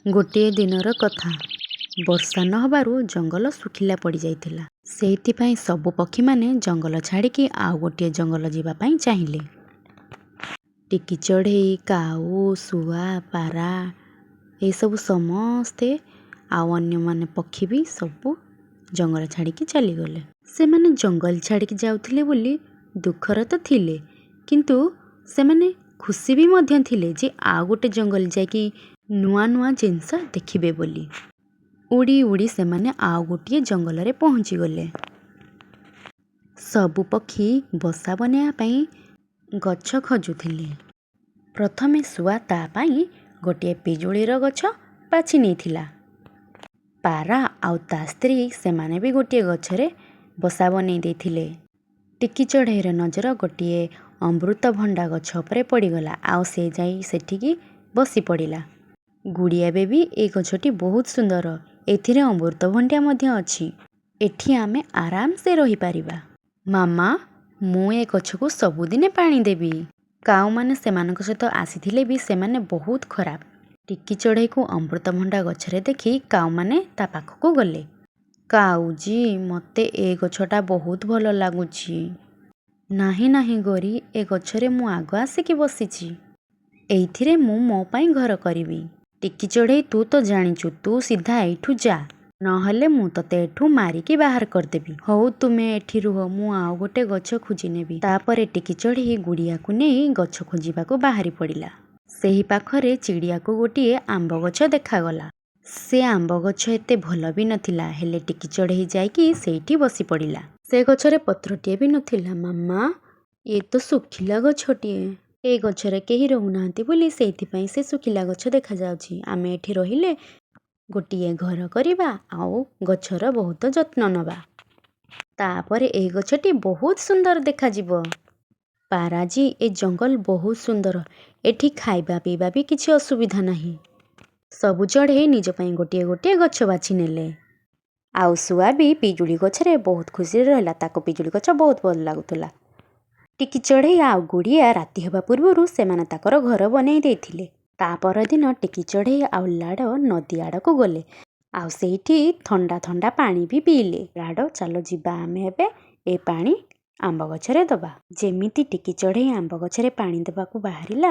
ଗୋଟିଏ ଦିନର କଥା। ବର୍ଷା ନ ହେବାରୁ ଜଙ୍ଗଲ ଶୁଖିଲା ପଡ଼ିଯାଇଥିଲା। ସେଇଥିପାଇଁ ସବୁ ପକ୍ଷୀମାନେ ଜଙ୍ଗଲ ଛାଡ଼ିକି ଆଉ ଗୋଟିଏ ଜଙ୍ଗଲ ଯିବା ପାଇଁ ଚାହିଁଲେ। ଟିକି ଚଢ଼େଇ, କାଉ, ଶୁଆ, ପାରା ଏସବୁ ସମସ୍ତେ ଆଉ ଅନ୍ୟମାନେ ପକ୍ଷୀ ବି ସବୁ ଜଙ୍ଗଲ ଛାଡ଼ିକି ଚାଲିଗଲେ। ସେମାନେ ଜଙ୍ଗଲ ଛାଡ଼ିକି ଯାଉଥିଲେ ବୋଲି ଦୁଃଖରେ ତ ଥିଲେ, କିନ୍ତୁ ସେମାନେ ଖୁସି ବି ମଧ୍ୟ ଥିଲେ ଯେ ଆଉ ଗୋଟେ ଜଙ୍ଗଲ ଯାଇକି ନୂଆ ନୂଆ ଜିନିଷ ଦେଖିବେ ବୋଲି। ଉଡ଼ି ଉଡ଼ି ସେମାନେ ଆଉ ଗୋଟିଏ ଜଙ୍ଗଲରେ ପହଞ୍ଚିଗଲେ। ସବୁ ପକ୍ଷୀ ବସା ବନେଇବା ପାଇଁ ଗଛ ଖୋଜୁଥିଲେ। ପ୍ରଥମେ ଶୁଆ ତା ପାଇଁ ଗୋଟିଏ ପିଜୁଳିର ଗଛ ବାଛି ନେଇଥିଲା। ପାରା ଆଉ ତା ସ୍ତ୍ରୀ ସେମାନେ ବି ଗୋଟିଏ ଗଛରେ ବସା ବନେଇ ଦେଇଥିଲେ। ଟିକି ଚଢ଼େଇର ନଜର ଗୋଟିଏ ଅମୃତଭଣ୍ଡା ଗଛ ଉପରେ ପଡ଼ିଗଲା, ଆଉ ସେ ଯାଇ ସେଠିକି ବସି ପଡ଼ିଲା। ଗୁଡ଼ିଆ ବେବି, ଏ ଗଛଟି ବହୁତ ସୁନ୍ଦର। ଏଥିରେ ଅମୃତଭଣ୍ଡା ମଧ୍ୟ ଅଛି। ଏଠି ଆମେ ଆରାମସେ ରହିପାରିବା। ମାମା, ମୁଁ ଏ ଗଛକୁ ସବୁଦିନେ ପାଣି ଦେବି। କାଉମାନେ ସେମାନଙ୍କ ସହିତ ଆସିଥିଲେ ବି ସେମାନେ ବହୁତ ଖରାପ। ଟିକି ଚଢ଼େଇକୁ ଅମୃତଭଣ୍ଡା ଗଛରେ ଦେଖି କାଉମାନେ ତା ପାଖକୁ ଗଲେ। କାଉଜି, ମୋତେ ଏ ଗଛଟା ବହୁତ ଭଲ ଲାଗୁଛି। ନାହିଁ ନାହିଁ ଗୌରୀ, ଏ ଗଛରେ ମୁଁ ଆଗ ଆସିକି ବସିଛି। ଏଇଥିରେ ମୁଁ ମୋ ପାଇଁ ଘର କରିବି। ଟିକି ଚଢ଼େଇ, ତୁ ତ ଜାଣିଛୁ, ତୁ ସିଧା ଏଇଠୁ ଯା, ନହେଲେ ମୁଁ ତତେ ଏଠୁ ମାରିକି ବାହାର କରିଦେବି। ହଉ, ତୁମେ ଏଠି ରୁହ, ମୁଁ ଆଉ ଗୋଟେ ଗଛ ଖୋଜି ନେବି। ତାପରେ ଟିକି ଚଢ଼େଇ ଗୁଡ଼ିଆକୁ ନେଇ ଗଛ ଖୋଜିବାକୁ ବାହାରି ପଡ଼ିଲା। ସେହି ପାଖରେ ଚିଡ଼ିଆକୁ ଗୋଟିଏ ଆମ୍ବ ଗଛ ଦେଖାଗଲା। ସେ ଆମ୍ବ ଗଛ ଏତେ ଭଲ ବି ନଥିଲା, ହେଲେ ଟିକି ଚଢ଼େଇ ଯାଇକି ସେଇଠି ବସି ପଡ଼ିଲା। ସେ ଗଛରେ ପତ୍ରଟିଏ ବି ନଥିଲା। ମାମା, ଏ ତ ଶୁଖିଲା ଗଛଟିଏ। ଏ ଗଛରେ କେହି ରହୁନାହାନ୍ତି ବୋଲି ସେଇଥିପାଇଁ ସେ ଶୁଖିଲା ଗଛ ଦେଖାଯାଉଛି। ଆମେ ଏଠି ରହିଲେ ଗୋଟିଏ ଘର କରିବା ଆଉ ଗଛର ବହୁତ ଯତ୍ନ ନେବା। ତାପରେ ଏ ଗଛଟି ବହୁତ ସୁନ୍ଦର ଦେଖାଯିବ। ପାରାଜି, ଏ ଜଙ୍ଗଲ ବହୁତ ସୁନ୍ଦର। ଏଠି ଖାଇବା ପିଇବା ବି କିଛି ଅସୁବିଧା ନାହିଁ। ସବୁ ଚଢ଼େଇ ନିଜ ପାଇଁ ଗୋଟିଏ ଗୋଟିଏ ଗଛ ବାଛି ନେଲେ। ଆଉ ଶୁଆ ବି ପିଜୁଳି ଗଛରେ ବହୁତ ଖୁସିରେ ରହିଲା। ତାକୁ ପିଜୁଳି ଗଛ ବହୁତ ଭଲ ଲାଗୁଥିଲା। ଟିକି ଚଢ଼େଇ ଆଉ ଗୁଡ଼ିଆ ରାତି ହେବା ପୂର୍ବରୁ ସେମାନେ ତାଙ୍କର ଘର ବନେଇ ଦେଇଥିଲେ। ତା ପରଦିନ ଟିକି ଚଢ଼େଇ ଆଉ ଲାଡ଼ ନଦୀ ଆଡ଼କୁ ଗଲେ, ଆଉ ସେଇଠି ଥଣ୍ଡା ଥଣ୍ଡା ପାଣି ବି ପିଇଲେ। ଲାଡ଼, ଚାଲ ଯିବା ଆମେ ଏବେ ଏ ପାଣି ଆମ୍ବ ଗଛରେ ଦେବା। ଯେମିତି ଟିକି ଚଢ଼େଇ ଆମ୍ବ ଗଛରେ ପାଣି ଦେବାକୁ ବାହାରିଲା,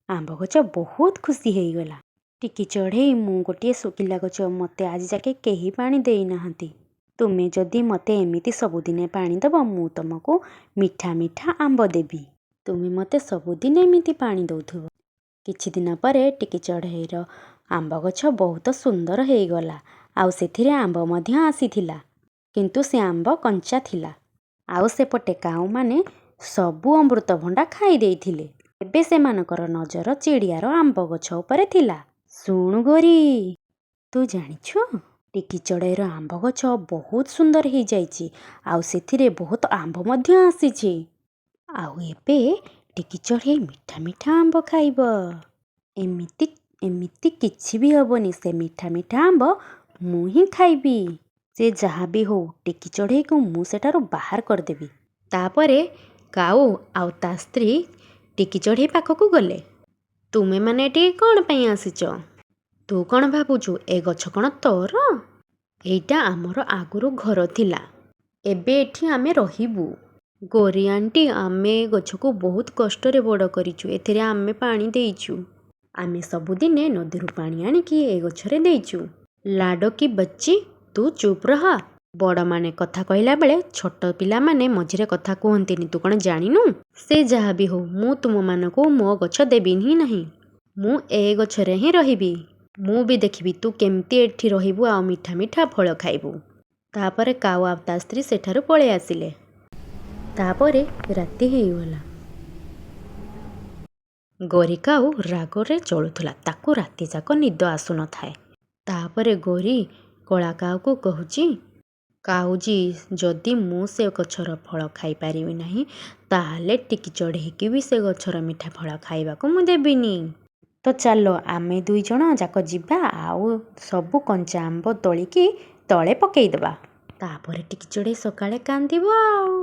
ଆମ୍ବ ଗଛ ବହୁତ ଖୁସି ହେଇଗଲା। ଟିକି ଚଢ଼େଇ, ମୁଁ ଗୋଟିଏ ଶୁଖିଲା ଗଛ, ମୋତେ ଆଜି ଯାକେ କେହି ପାଣି ଦେଇନାହାନ୍ତି। ତୁମେ ଯଦି ମୋତେ ଏମିତି ସବୁଦିନେ ପାଣି ଦେବ, ମୁଁ ତୁମକୁ ମିଠା ମିଠା ଆମ୍ବ ଦେବି। ତୁମେ ମୋତେ ସବୁଦିନେ ଏମିତି ପାଣି ଦେଉଥିବ। କିଛି ଦିନ ପରେ ଟିକି ଚଢ଼େଇର ଆମ୍ବ ଗଛ ବହୁତ ସୁନ୍ଦର ହେଇଗଲା, ଆଉ ସେଥିରେ ଆମ୍ବ ମଧ୍ୟ ଆସିଥିଲା। କିନ୍ତୁ ସେ ଆମ୍ବ କଞ୍ଚା ଥିଲା। ଆଉ ସେପଟେ କାଉମାନେ ସବୁ ଅମୃତଭଣ୍ଡା ଖାଇ ଦେଇଥିଲେ। ଏବେ ସେମାନଙ୍କର ନଜର ଚିଡ଼ିଆର ଆମ୍ବ ଗଛ ଉପରେ ଥିଲା। ଶୁଣୁ ଗୌରୀ, ତୁ ଜାଣିଛୁ, ଟିକି ଚଢ଼େଇର ଆମ୍ବ ଗଛ ବହୁତ ସୁନ୍ଦର ହେଇଯାଇଛି, ଆଉ ସେଥିରେ ବହୁତ ଆମ୍ବ ମଧ୍ୟ ଆସିଛି। ଆଉ ଏବେ ଟିକି ଚଢ଼େଇ ମିଠା ମିଠା ଆମ୍ବ ଖାଇବ। ଏମିତି କିଛି ବି ହେବନି। ସେ ମିଠା ମିଠା ଆମ୍ବ ମୁଁ ହିଁ ଖାଇବି। ସେ ଯାହା ବି ହଉ, ଟିକି ଚଢ଼େଇକୁ ମୁଁ ସେଠାରୁ ବାହାର କରିଦେବି। ତାପରେ କାଉ ଆଉ ତା ସ୍ତ୍ରୀ ଟିକି ଚଢ଼େଇ ପାଖକୁ ଗଲେ। ତୁମେମାନେ ଏଠିକି କ'ଣ ପାଇଁ ଆସିଛ? ତୁ କ'ଣ ଭାବୁଛୁ ଏ ଗଛ କ'ଣ ତୋର? ଏଇଟା ଆମର ଆଗରୁ ଘର ଥିଲା। ଏବେ ଏଠି ଆମେ ରହିବୁ। ଗୌରୀ ଆଣ୍ଟି, ଆମେ ଏ ଗଛକୁ ବହୁତ କଷ୍ଟରେ ବଡ଼ କରିଛୁ। ଏଥିରେ ଆମେ ପାଣି ଦେଇଛୁ। ଆମେ ସବୁଦିନେ ନଦୀରୁ ପାଣି ଆଣିକି ଏ ଗଛରେ ଦେଇଛୁ। ଲାଡ଼ କି ବच्ଚି, ତୁ ଚୁପ୍ ରହ। ବଡ଼ମାନେ କଥା କହିଲା ବେଳେ ଛୋଟ ପିଲାମାନେ ମଝିରେ କଥା କୁହନ୍ତିନି। ତୁ କ'ଣ ଜାଣିନୁ? ସେ ଯାହା ବି ହଉ, ମୁଁ ତୁମମାନଙ୍କୁ ମୋ ଗଛ ଦେବି ହିଁ ନାହିଁ। ମୁଁ ଏ ଗଛରେ ହିଁ ରହିବି। ମୁଁ ବି ଦେଖିବି ତୁ କେମିତି ଏଠି ରହିବୁ ଆଉ ମିଠା ମିଠା ଫଳ ଖାଇବୁ। ତାପରେ କାଉ ଆଉ ତା ସ୍ତ୍ରୀ ସେଠାରୁ ପଳେଇ ଆସିଲେ। ତାପରେ ରାତି ହେଇଗଲା। ଗୌରୀ କାଉ ରାଗରେ ଚଳୁଥିଲା। ତାକୁ ରାତି ଯାକ ନିଦ ଆସୁନଥାଏ। ତାପରେ ଗୌରୀ କଳା କାଉକୁ କହୁଛି, କାଉଜି, ଯଦି ମୁଁ ସେ ଗଛର ଫଳ ଖାଇପାରିବି ନାହିଁ, ତାହେଲେ ଟିକି ଚଢ଼େଇକି ବି ସେ ଗଛର ମିଠା ଫଳ ଖାଇବାକୁ ମୁଁ ଦେବିନି। ତ ଚାଲ ଆମେ ଦୁଇ ଜଣ ଯାକ ଯିବା ଆଉ ସବୁ କଞ୍ଚା ଆମ୍ବ ତୋଳିକି ତଳେ ପକେଇଦେବା। ତାପରେ ଟିକି ଚଢ଼େଇ ସକାଳେ କାନ୍ଦିବ ଆଉ।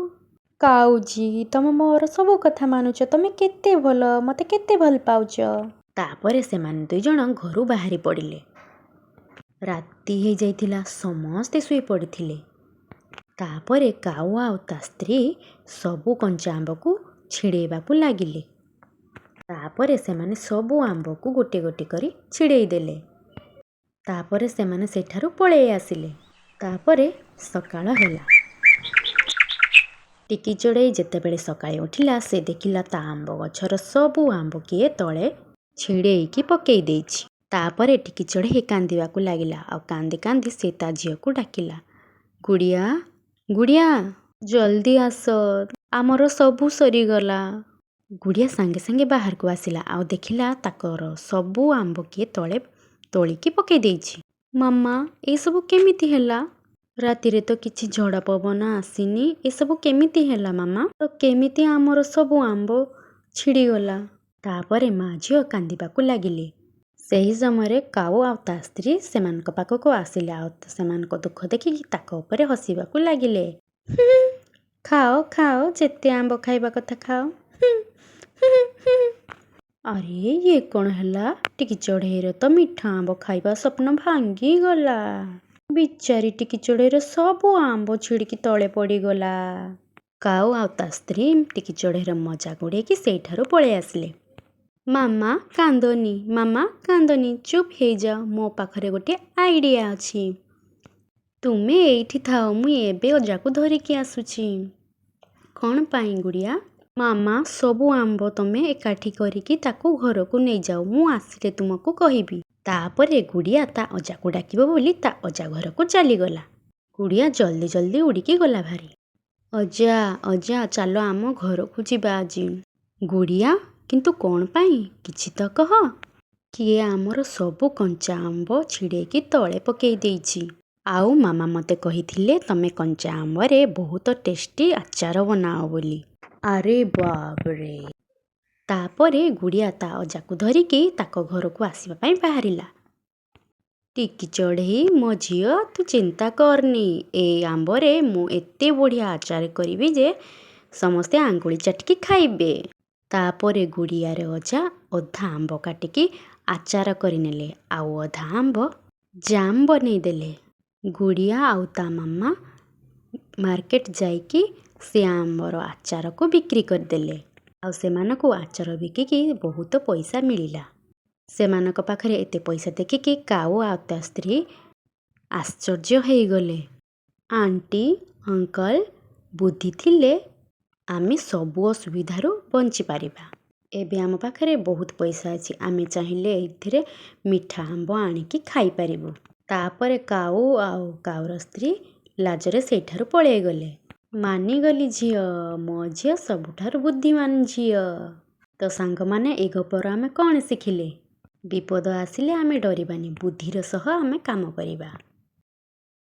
କାଉଜି, ତମେ ମୋର ସବୁ କଥା ମାନୁଛ। ତମେ କେତେ ଭଲ, ମୋତେ କେତେ ଭଲ ପାଉଛ। ତାପରେ ସେମାନେ ଦୁଇ ଜଣ ଘରୁ ବାହାରି ପଡ଼ିଲେ। ରାତି ହେଇଯାଇଥିଲା, ସମସ୍ତେ ଶୋଇପଡ଼ିଥିଲେ। ତାପରେ କାଉ ଆଉ ତା ସ୍ତ୍ରୀ ସବୁ କଞ୍ଚା ଆମ୍ବକୁ ଛିଡ଼େଇବାକୁ ଲାଗିଲେ। ତାପରେ ସେମାନେ ସବୁ ଆମ୍ବକୁ ଗୋଟି ଗୋଟି କରି ଛିଡ଼େଇ ଦେଲେ। ତାପରେ ସେମାନେ ସେଠାରୁ ପଳେଇ ଆସିଲେ। ତାପରେ ସକାଳ ହେଲା। ଟିକି ଚଢ଼େଇ ଯେତେବେଳେ ସକାଳେ ଉଠିଲା, ସେ ଦେଖିଲା ତା ଆମ୍ବ ଗଛର ସବୁ ଆମ୍ବ କିଏ ତଳେ ଛିଡ଼େଇକି ପକେଇ ଦେଇଛି। ତାପରେ ଟିକି ଚଢ଼େଇ କାନ୍ଦିବାକୁ ଲାଗିଲା। ଆଉ କାନ୍ଦି କାନ୍ଦି ସେ ତା ଝିଅକୁ ଡାକିଲା, ଗୁଡ଼ିଆ ଗୁଡ଼ିଆ, ଜଲ୍ଦି ଆସ, ଆମର ସବୁ ସରିଗଲା। ଗୁଡ଼ିଆ ସାଙ୍ଗେ ସାଙ୍ଗେ ବାହାରକୁ ଆସିଲା ଆଉ ଦେଖିଲା ତାଙ୍କର ସବୁ ଆମ୍ବ କିଏ ତଳେ ତୋଳିକି ପକେଇ ଦେଇଛି। ମାମା, ଏସବୁ କେମିତି ହେଲା? ରାତିରେ ତ କିଛି ଝଡ଼ ପବନ ଆସିନି, ଏସବୁ କେମିତି ହେଲା ମାମା? ତ କେମିତି ଆମର ସବୁ ଆମ୍ବ ଛିଡ଼ିଗଲା? ତାପରେ ମା ଝିଅ କାନ୍ଦିବାକୁ ଲାଗିଲେ। ସେହି ସମୟରେ କାଉ ଆଉ ତା ସ୍ତ୍ରୀ ସେମାନଙ୍କ ପାଖକୁ ଆସିଲେ ଆଉ ସେମାନଙ୍କ ଦୁଃଖ ଦେଖିକି ତାଙ୍କ ଉପରେ ହସିବାକୁ ଲାଗିଲେ। ଖାଅ ଖାଅ, ଯେତେ ଆମ୍ବ ଖାଇବା କଥା ଖାଅ। ଆରେ ଇଏ କ'ଣ ହେଲା? ଟିକି ଚଢ଼େଇର ତ ମିଠା ଆମ୍ବ ଖାଇବା ସ୍ୱପ୍ନ ଭାଙ୍ଗିଗଲା। ବିଚାରି ଟିକି ଚଢ଼େଇର ସବୁ ଆମ୍ବ ଛିଡ଼ିକି ତଳେ ପଡ଼ିଗଲା। କାଉ ଆଉ ତା ସ୍ତ୍ରୀ ଟିକି ଚଢ଼େଇର ମଜାକ ଉଡ଼େଇକି ସେଇଠାରୁ ପଳେଇ ଆସିଲେ। ମାମା କାନ୍ଦନି, ମାମା କାନ୍ଦନି, ଚୁପ୍ ହେଇଯାଅ, ମୋ ପାଖରେ ଗୋଟିଏ ଆଇଡ଼ିଆ ଅଛି। ତୁମେ ଏଇଠି ଥାଅ, ମୁଁ ଏବେ ଅଜାକୁ ଧରିକି ଆସୁଛି। କ'ଣ ପାଇଁ ଗୁଡ଼ିଆ? ମାମା, ସବୁ ଆମ୍ବ ତମେ ଏକାଠି କରିକି ତାକୁ ଘରକୁ ନେଇଯାଅ, ମୁଁ ଆସିଲେ ତୁମକୁ କହିବି। ତାପରେ ଗୁଡ଼ିଆ ତା ଅଜାକୁ ଡାକିବ ବୋଲି ତା ଅଜା ଘରକୁ ଚାଲିଗଲା। ଗୁଡ଼ିଆ ଜଲ୍ଦି ଜଲ୍ଦି ଉଡ଼ିକି ଗଲା ଭାରି। ଅଜା ଅଜା, ଚାଲ ଆମ ଘରକୁ ଯିବା ଆଜି। ଗୁଡ଼ିଆ, କିନ୍ତୁ କ'ଣ ପାଇଁ? କିଛି ତ କହ। କିଏ ଆମର ସବୁ କଞ୍ଚା ଆମ୍ବ ଛିଡ଼େଇକି ତଳେ ପକେଇ ଦେଇଛି। ଆଉ ମାମା ମୋତେ କହିଥିଲେ ତମେ କଞ୍ଚା ଆମ୍ବରେ ବହୁତ ଟେଷ୍ଟି ଆଚାର ବନାଅ ବୋଲି। ଆରେ ବାବରେ। ତାପରେ ଗୁଡ଼ିଆ ତା ଅଜାକୁ ଧରିକି ତାଙ୍କ ଘରକୁ ଆସିବା ପାଇଁ ବାହାରିଲା। ଟିକି ଚଢ଼େଇ, ମୋ ଝିଅ, ତୁ ଚିନ୍ତା କରନି, ଏଇ ଆମ୍ବରେ ମୁଁ ଏତେ ବଢ଼ିଆ ଆଚାର କରିବି ଯେ ସମସ୍ତେ ଆଙ୍ଗୁଳି ଚାଟିକି ଖାଇବେ। ତାପରେ ଗୁଡ଼ିଆର ଅଜା ଅଧା ଆମ୍ବ କାଟିକି ଆଚାର କରିନେଲେ ଆଉ ଅଧା ଆମ୍ବ ଜାମ୍ ବନେଇଦେଲେ। ଗୁଡ଼ିଆ ଆଉ ତା ମାମା ମାର୍କେଟ ଯାଇକି ସେ ଆମ୍ବର ଆଚାରକୁ ବିକ୍ରି କରିଦେଲେ। ଆଉ ସେମାନଙ୍କୁ ଆଚାର ବିକିକି ବହୁତ ପଇସା ମିଳିଲା। ସେମାନଙ୍କ ପାଖରେ ଏତେ ପଇସା ଦେଖିକି କାଉ ଆଉ ତା ସ୍ତ୍ରୀ ଆଶ୍ଚର୍ଯ୍ୟ ହେଇଗଲେ। ଆଣ୍ଟି, ଅଙ୍କଲ, ବୁଦ୍ଧି ଥିଲେ ଆମେ ସବୁ ଅସୁବିଧାରୁ ବଞ୍ଚିପାରିବା। ଏବେ ଆମ ପାଖରେ ବହୁତ ପଇସା ଅଛି, ଆମେ ଚାହିଁଲେ ଏଥିରେ ମିଠା ଆମ୍ବ ଆଣିକି ଖାଇପାରିବୁ। ତାପରେ କାଉ ଆଉ କାଉର ସ୍ତ୍ରୀ ଲାଜରେ ସେଇଠାରୁ ପଳେଇ ଗଲେ। ମାନିଗଲି ଝିଅ, ମୋ ଝିଅ ସବୁଠାରୁ ବୁଦ୍ଧିମାନ ଝିଅ। ତ ସାଙ୍ଗମାନେ, ଏ ଗପରୁ ଆମେ କ'ଣ ଶିଖିଲେ? ବିପଦ ଆସିଲେ ଆମେ ଡରିବାନି, ବୁଦ୍ଧିର ସହ ଆମେ କାମ କରିବା।